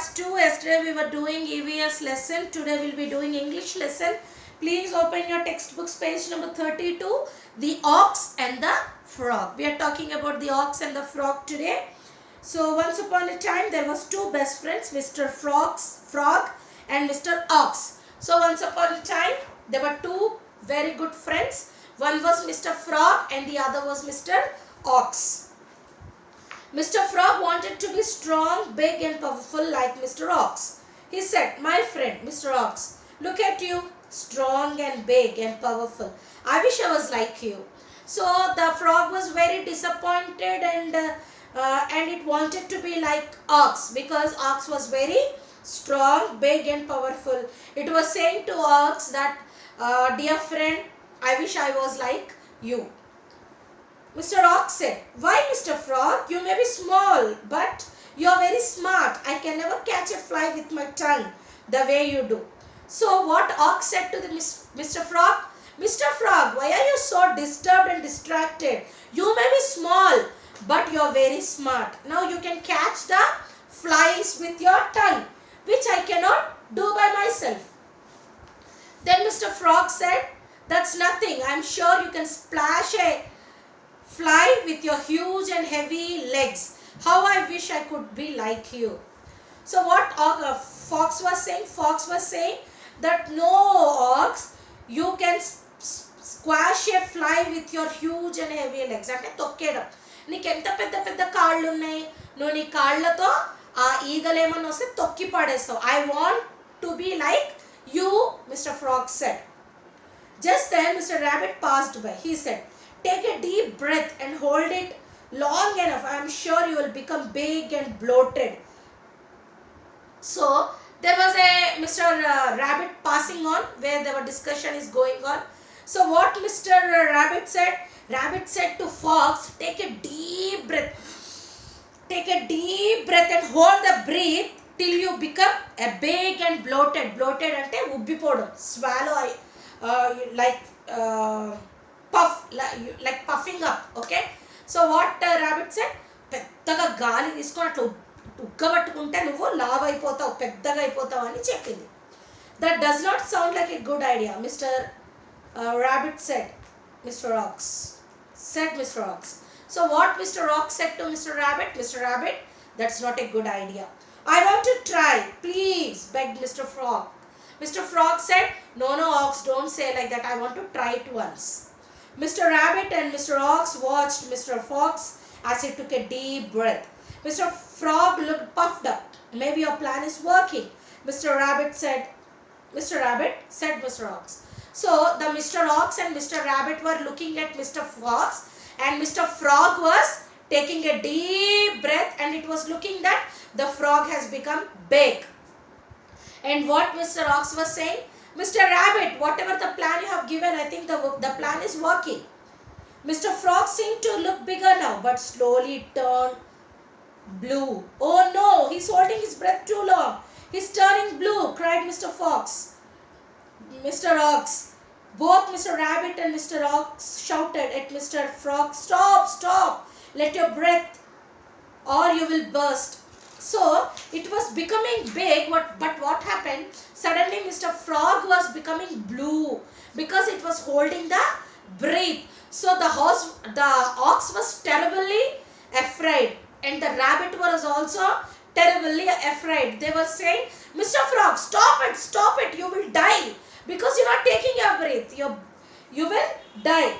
class 2. Yesterday we were doing EVS lesson. Today we will be doing English lesson. Please open your textbooks, page number 32. The ox and the frog. We are talking about the ox and the frog today. So once upon a time there was two best friends, Mr. Frog and Mr. Ox. So once upon a time there were two very good friends. One was Mr. Frog and the other was Mr. Ox. Mr. Frog wanted to be strong, big and powerful like Mr. Ox. He said, "My friend, Mr. Ox, look at you, strong and big and powerful. I wish I was like you." So the frog was very disappointed and it wanted to be like Ox because Ox was very strong, big and powerful. It was saying to Ox that, "Dear friend, I wish I was like you." Mr. Ox said, "Why, Mr. Frog? You may be small, but you are very smart. I can never catch a fly with my tongue the way you do." So what Ox said to Mr. Frog? "Mr. Frog, why are you so disturbed and distracted? You may be small, but you are very smart. Now you can catch the flies with your tongue, which I cannot do by myself." Then Mr. Frog said, "That's nothing. I'm sure you can splash a fly with your huge and heavy legs. How I wish I could be like you." So what Fox was saying? Fox was saying that, "No, Ox, you can squash a fly with your huge and heavy legs." అంటే తొక్కేయడం. నీకు ఎంత పెద్ద పెద్ద కాళ్ళు ఉన్నాయి, నువ్వు నీ కాళ్ళతో ఆ ఈగలేమన్నా వస్తే తొక్కి పడేస్తావు. "I want to be like you," Mr. Frog said. Just then Mr. Rabbit passed by. He said, "Take a deep breath and hold it long enough. I am sure you will become big and bloated." So there was a Mr. Rabbit passing on where the discussion is going on. So what Mr. Rabbit said? Rabbit said to Fox, "Take a deep breath. Take a deep breath and hold the breath till you become a big and bloated." Bloated ante ubbipodu. Swallow like puff, like puffing up. Okay. So what Rabbit said? పెద్దగా గాలి తీసుకొని అట్లా ఉగ్గబట్టుకుంటే నువ్వు లావ్ అయిపోతావు, పెద్దగా అయిపోతావు అని చెప్పింది. That does not sound like a good idea, Mr. Rabbit said. Mr. Ox said Mr. Ox. So what Mr. Ox said to Mr. Rabbit? "Mr. Rabbit, that's not a good idea. I want to try. Please," begged Mr. Frog. Mr. Frog said, "No, Ox, don't say like that. I want to try it once." Mr. Rabbit and Mr. Ox watched Mr. Fox as he took a deep breath. Mr. Frog looked puffed up. "Maybe your plan is working," Mr. Rabbit said. Mr. Ox. So the Mr. Ox and Mr. Rabbit were looking at Mr. Fox, and Mr. Frog was taking a deep breath, and it was looking that the frog has become big. And what Mr. Ox was saying? "Mr. Rabbit, whatever the plan you have given, I think the plan is working." Mr. Frog seemed to look bigger now, but slowly turned blue. "Oh no, he's holding his breath too long. He's turning blue," cried Mr. Ox. Both Mr. Rabbit and Mr. Ox shouted at Mr. Frog, Stop, let your breath or you will burst." So it was becoming big, but what happened? Suddenly Mr. Frog was becoming blue because it was holding the breath. So the ox was terribly afraid, and the rabbit was also terribly afraid. They were saying, "Mr. Frog, stop it, you will die because you're not taking your breath. You will die."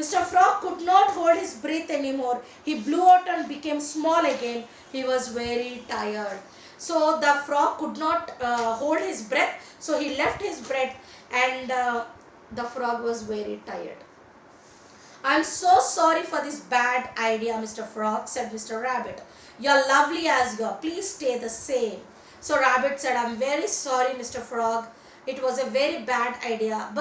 Mr. Frog could not hold his breath anymore. He blew out and became small again. He was very tired. So the frog could not hold his breath. So he left his breath, and the frog was very tired. "I'm so sorry for this bad idea, Mr. Frog," said Mr. Rabbit. "You're lovely as you are. Please stay the same." So Rabbit said, "I'm very sorry, Mr. Frog. It was a very bad idea, but